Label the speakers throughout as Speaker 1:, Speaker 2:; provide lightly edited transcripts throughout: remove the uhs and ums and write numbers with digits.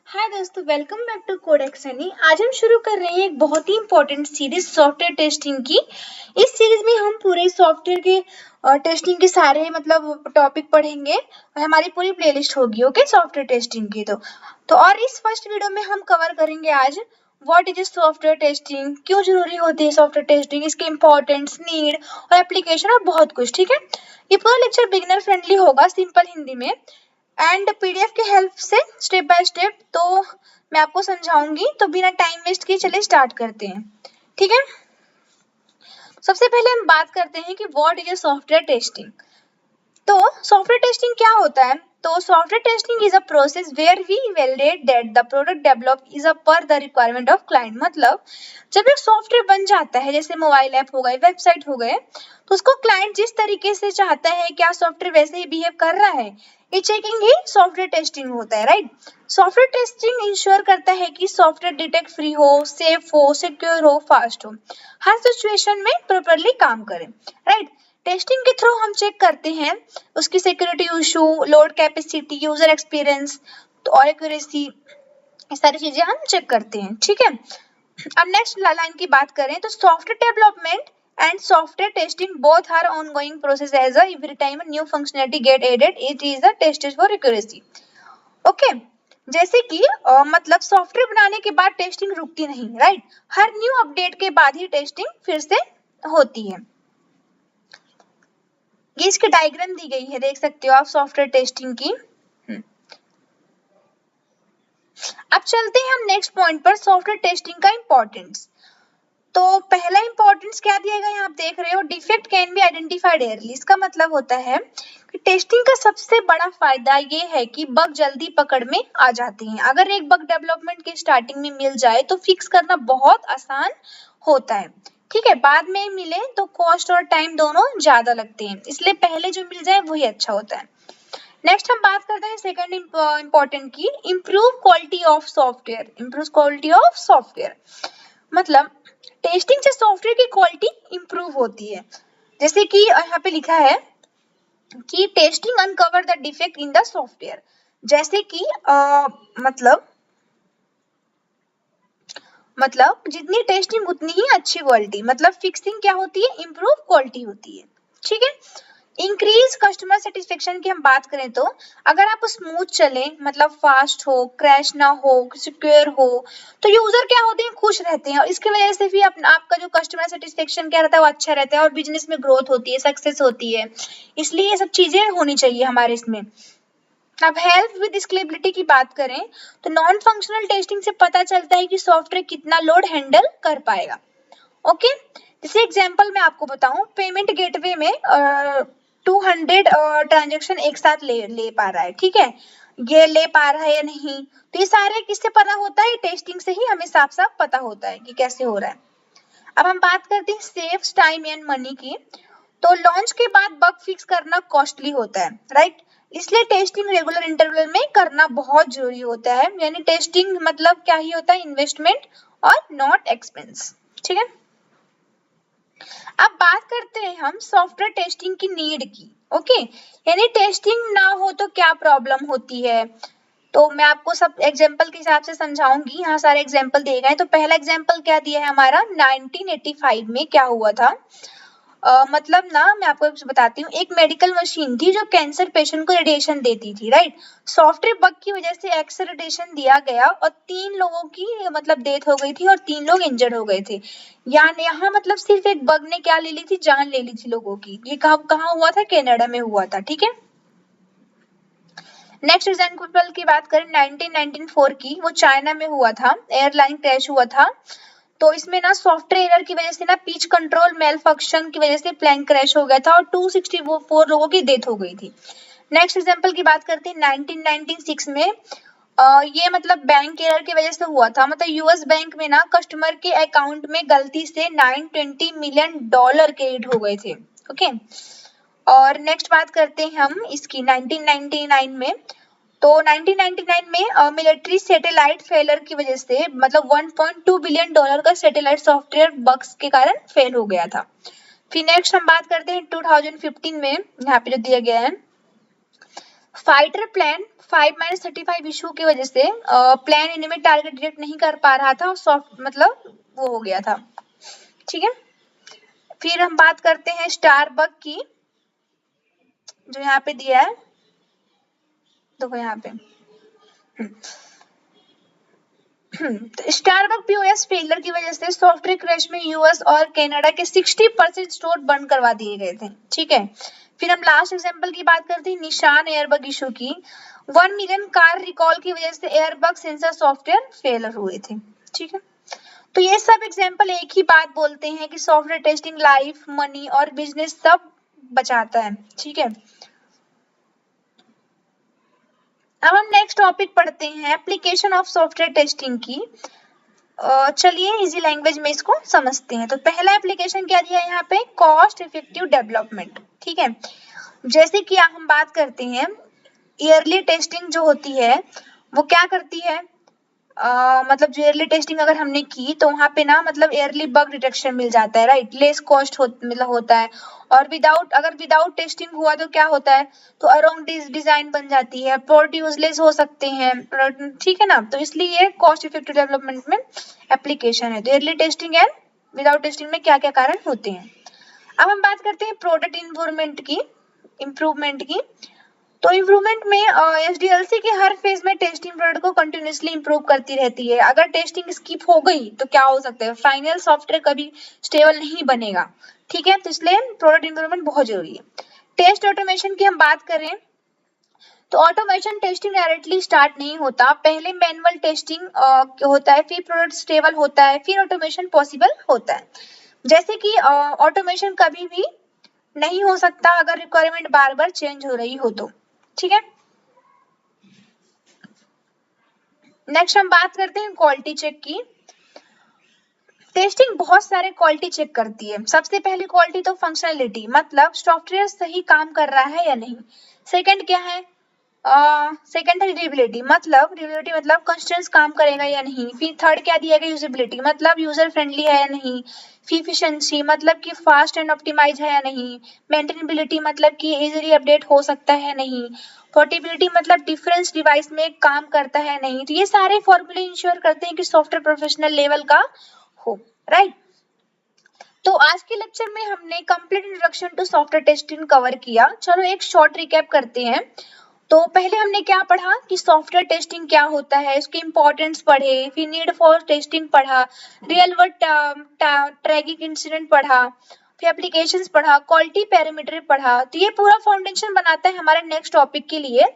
Speaker 1: हाय दोस्तों, welcome back to Codex Honey. आज हम शुरू कर रहे हैं एक बहुत ही इंपॉर्टेंट सीरीज सॉफ्टवेयर टेस्टिंग की। इस सीरीज में हम पूरे सॉफ्टवेयर के टेस्टिंग के सारे टॉपिक पढ़ेंगे और हमारी पूरी प्लेलिस्ट होगी ओके सॉफ्टवेयर टेस्टिंग की। तो और इस फर्स्ट वीडियो में हम कवर करेंगे आज व्हाट इज सॉफ्टवेयर टेस्टिंग, क्यों जरूरी होती है सॉफ्टवेयर टेस्टिंग, इसके इंपॉर्टेंस, नीड और एप्लीकेशन और बहुत कुछ। ठीक है, ये पूरा लेक्चर बिगिनर फ्रेंडली होगा, सिंपल हिंदी में एंड पीडीएफ के हेल्प से स्टेप बाय स्टेप तो मैं आपको समझाऊंगी। तो बिना टाइम वेस्ट किए चलिए स्टार्ट करते हैं। ठीक है, सबसे पहले हम बात करते हैं कि व्हाट इज सॉफ्टवेयर टेस्टिंग। तो सॉफ्टवेयर टेस्टिंग क्या होता है? तो software testing is a process where we validate that the product develop is as per the requirement of client. मतलब जब एक सॉफ्टवेयर बन जाता है, जैसे मोबाइल ऐप हो गए, वेबसाइट हो गए, तो उसको क्लाइंट जिस तरीके से चाहता है क्या सॉफ्टवेयर वैसे ही बिहेव कर रहा है, ये चेकिंग ही सॉफ्टवेयर टेस्टिंग होता है। राइट, सॉफ्टवेयर टेस्टिंग इंश्योर करता है कि सॉफ्टवेयर डिटेक्ट फ्री हो, सेफ हो, सिक्योर हो, फास्ट हो, हर सिचुएशन में प्रॉपर्ली काम करे। राइट, टेस्टिंग के थ्रू हम चेक करते हैं उसकी security issue, load capacity, user experience और एक्यूरेसी, ये सारी चीजें हम चेक करते हैं। ठीक है, अब नेक्स्ट लाइन की बात करें तो software development and software testing both are ongoing process as every time new functionality get added it is the tested for accuracy. Okay, जैसे कि मतलब सॉफ्टवेयर बनाने के बाद टेस्टिंग रुकती नहीं। राइट, हर न्यू अपडेट के बाद ही टेस्टिंग फिर से होती है। ये इसकी डायग्राम दी गई है, देख सकते हो आप सॉफ्टवेयर टेस्टिंग की। अब चलते हैं हम नेक्स्ट पॉइंट पर, सॉफ्टवेयर टेस्टिंग का इंपॉर्टेंस। तो पहला इंपॉर्टेंस क्या दिया गया है, आप देख रहे हो, defect can be identified early. इसका मतलब होता है कि टेस्टिंग का सबसे बड़ा फायदा ये है कि बग जल्दी पकड़ में आ जाती हैं। अगर एक बग डेवलपमेंट के स्टार्टिंग में मिल जाए तो फिक्स करना बहुत आसान होता है। ठीक है, बाद में मिले तो कॉस्ट और टाइम दोनों ज्यादा लगते हैं, इसलिए पहले जो मिल जाए वही अच्छा होता है। नेक्स्ट हम बात करते हैं सेकंड इंपॉर्टेंट की, improve quality of software. Improve quality of software मतलब टेस्टिंग से सॉफ्टवेयर की क्वालिटी इंप्रूव होती है। जैसे कि यहाँ पे लिखा है कि testing uncover the defect in the software. जैसे कि मतलब जितनी टेस्टिंग उतनी ही अच्छी क्वालिटी, मतलब फिक्सिंग क्या होती है, इंप्रूव क्वालिटी होती है। ठीक है, इंक्रीज कस्टमर सेटिस्फेक्शन की हम बात करें तो अगर आप स्मूथ चले, मतलब फास्ट हो, क्रैश ना हो, सिक्योर हो, तो यूजर क्या होते हैं, खुश रहते हैं और इसकी वजह से भी आपका जो कस्टमर सेटिस्फेक्शन क्या रहता है वो अच्छा रहता है और बिजनेस में ग्रोथ होती है, सक्सेस होती है। इसलिए ये सब चीजें होनी चाहिए हमारे इसमें। अब हेल्प विद स्केलेबिलिटी की बात करें तो नॉन फंक्शनल टेस्टिंग से पता चलता है कि सॉफ्टवेयर कितना लोड हैंडल कर पाएगा। ओके, जैसे एग्जांपल मैं आपको बताऊं, पेमेंट गेटवे में 200 ट्रांजैक्शन एक साथ ले पा रहा है। ठीक है, ये ले पा रहा है या नहीं, तो ये सारे किससे पता होता है, टेस्टिंग से ही हमें साफ साफ पता होता है कि कैसे हो रहा है। अब हम बात करते हैं सेव्स टाइम एंड मनी की। तो लॉन्च के बाद बग फिक्स करना कॉस्टली होता है। राइट, इसलिए टेस्टिंग रेगुलर इंटरवल में करना बहुत जरूरी होता है। यानी टेस्टिंग मतलब क्या ही होता है, इन्वेस्टमेंट और नॉट एक्सपेंस। ठीक है, अब बात करते हैं हम सॉफ्टवेयर टेस्टिंग की नीड की। ओके, यानी टेस्टिंग ना हो तो क्या प्रॉब्लम होती है, तो मैं आपको सब एग्जांपल के हिसाब से समझाऊंगी। यहाँ सारे एग्जांपल दिए गए हैं। तो पहला एग्जांपल क्या दिया है हमारा, 1985 में क्या हुआ था। मतलब ना मैं आपको बताती हूँ, एक मेडिकल मशीन थी जो कैंसर पेशेंट को रेडिएशन देती थी। राइट, सॉफ्टवेयर बग की वजह से एक्स रेडिएशन दिया गया और 3 लोगों की मतलब डेथ हो गई थी और 3 लोग इंजर्ड हो गए थे। यहाँ मतलब सिर्फ एक बग ने क्या ले ली थी, जान ले ली थी लोगों की। ये कहाँ हुआ था, कनाडा में हुआ था। ठीक है, नेक्स्ट एग्जांपल की बात करें 1994 की, वो चाइना में हुआ था, एयरलाइन क्रैश हुआ था। तो इसमें ना सॉफ्टवेयर एरर की वजह से ना पिच कंट्रोल मेल फंक्शन की वजह से प्लेन क्रैश हो गया था और 264 लोगों की डेथ हो गई थी। नेक्स्ट एग्जांपल की बात करते हैं 1996 में, ये मतलब बैंक एरर की वजह से हुआ था। मतलब यूएस बैंक में ना कस्टमर के अकाउंट में गलती से $920 मिलियन क्रेडिट हो गए थे। ओके, और नेक्स्ट बात करते हैं हम इसकी 1999 में। तो 1999 में मिलिट्री सैटेलाइट फेलियर की वजह से मतलब $1.2 बिलियन का सैटेलाइट सॉफ्टवेयर बग्स के कारण फेल हो गया था। फिर नेक्स्ट हम बात करते हैं 2015 में, यहाँ पे जो दिया गया है, फाइटर प्लान 5-35 इशू की वजह से प्लान इनमें टारगेट डिटेक्ट नहीं कर पा रहा था और सॉफ्ट मतलब वो हो गया था। ठीक है, फिर हम बात करते हैं स्टारबक की, जो यहाँ पे दिया है, देखो यहाँ पे स्टारबक पीओएस फेलियर की वजह से सॉफ्टवेयर क्रैश में यूएस और कनाडा के 60% स्टोर बंद करवा दिए गए थे। ठीक है, फिर हम लास्ट एग्जांपल की बात करते हैं निशान एयरबग इशू की। 1 मिलियन कार रिकॉल की वजह से एयरबग सेंसर सॉफ्टवेयर फेलियर हुए थे। ठीक है, तो ये सब एग्जांपल एक ही बात बोलते हैं कि सॉफ्टवेयर टेस्टिंग लाइफ, मनी और बिजनेस सब बचाता है। ठीक है, अब हम नेक्स्ट टॉपिक पढ़ते हैं एप्लीकेशन ऑफ सॉफ्टवेयर टेस्टिंग की। चलिए इजी लैंग्वेज में इसको समझते हैं। तो पहला एप्लीकेशन क्या दिया है यहाँ पे, कॉस्ट इफेक्टिव डेवलपमेंट। ठीक है, जैसे कि हम बात करते हैं ईयरली टेस्टिंग जो होती है वो क्या करती है, मतलब जो ईयरली टेस्टिंग अगर हमने की तो वहाँ पे ना मतलब ईयरली बग डिटेक्शन मिल जाता है, राइट, लेस कॉस्ट मतलब होता है। और विदाउट टेस्टिंग हुआ तो क्या होता है, तो अराउंड डिजाइन बन जाती है, प्रोडक्ट यूजलेस हो सकते हैं। ठीक है ना, तो इसलिए ये कॉस्ट इफेक्टिव डेवलपमेंट में एप्लीकेशन है। तो yearly testing and without testing में क्या क्या कारण होते हैं। अब हम बात करते हैं प्रोडक्ट इम्प्रूवमेंट की। तो इम्प्रूवमेंट में एसडीएलसी के हर फेज में टेस्टिंग प्रोडक्ट को कंटिन्यूअसली इम्प्रूव करती रहती है। अगर टेस्टिंग स्किप हो गई तो क्या हो सकता है, फाइनल सॉफ्टवेयर कभी स्टेबल नहीं बनेगा। ठीक है, तो इसलिए प्रोडक्ट इम्प्रूवमेंट बहुत जरूरी है। टेस्ट ऑटोमेशन की हम बात करें तो ऑटोमेशन टेस्टिंग डायरेक्टली स्टार्ट नहीं होता, पहले मैनुअल टेस्टिंग होता है, फिर प्रोडक्ट स्टेबल होता है, फिर ऑटोमेशन पॉसिबल होता है। जैसे कि ऑटोमेशन कभी भी नहीं हो सकता अगर रिक्वायरमेंट बार बार चेंज हो रही हो तो। ठीक है, नेक्स्ट हम बात करते हैं क्वालिटी चेक की। टेस्टिंग बहुत सारे क्वालिटी चेक करती है। सबसे पहली क्वालिटी तो फंक्शनलिटी, मतलब सॉफ्टवेयर सही काम कर रहा है या नहीं। सेकंड क्या है, सेकंड है रिलायबिलिटी, मतलब कंस्टेंट्स काम करेगा या नहीं। फिर थर्ड क्या दिया गया, यूजेबिलिटी, मतलब यूजर फ्रेंडली है या नहीं। फिर एफिशिएंसी, मतलब कि फास्ट एंड ऑप्टिमाइज है या नहीं। मेंटेनेबिलिटी, मतलब कि इजीली अपडेट हो सकता है नहीं। पोर्टेबिलिटी, मतलब डिफरेंस डिवाइस में काम करता है नहीं। तो ये सारे फॉर्मूले इंश्योर करते हैं कि सॉफ्टवेयर प्रोफेशनल लेवल का हो, राइट। तो आज के लेक्चर में हमने complete introduction to software testing cover किया। चलो एक शॉर्ट रिकैप करते हैं। तो पहले हमने क्या पढ़ा कि सॉफ्टवेयर टेस्टिंग क्या होता है, इसकी इंपॉर्टेंस पढ़े, फिर नीड फॉर टेस्टिंग पढ़ा, रियल वर्ल्ड ट्रैगिंग इंसिडेंट पढ़ा, फिर एप्लीकेशंस पढ़ा, क्वालिटी पैरामीटर पढ़ा। तो ये पूरा फाउंडेशन बनाता है हमारे नेक्स्ट टॉपिक के लिए।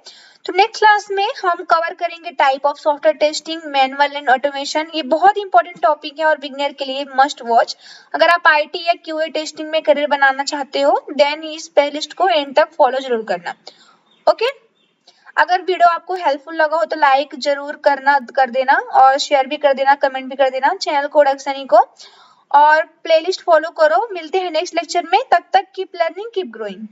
Speaker 1: तो नेक्स्ट क्लास में हम कवर करेंगे type of software testing, manual and automation. ये बहुत इंपॉर्टेंट टॉपिक है और बिगिनर के लिए मस्ट वॉच। अगर आप आईटी या क्यूए टेस्टिंग में करियर बनाना चाहते हो देन इस प्लेलिस्ट को एंड तक फॉलो जरूर करना। ओके, अगर वीडियो आपको हेल्पफुल लगा हो तो लाइक जरूर कर देना और शेयर भी कर देना, कमेंट भी कर देना। चैनल को डक्सनी को और प्लेलिस्ट फॉलो करो। मिलते हैं नेक्स्ट लेक्चर में, तब तक कीप लर्निंग कीप ग्रोइंग।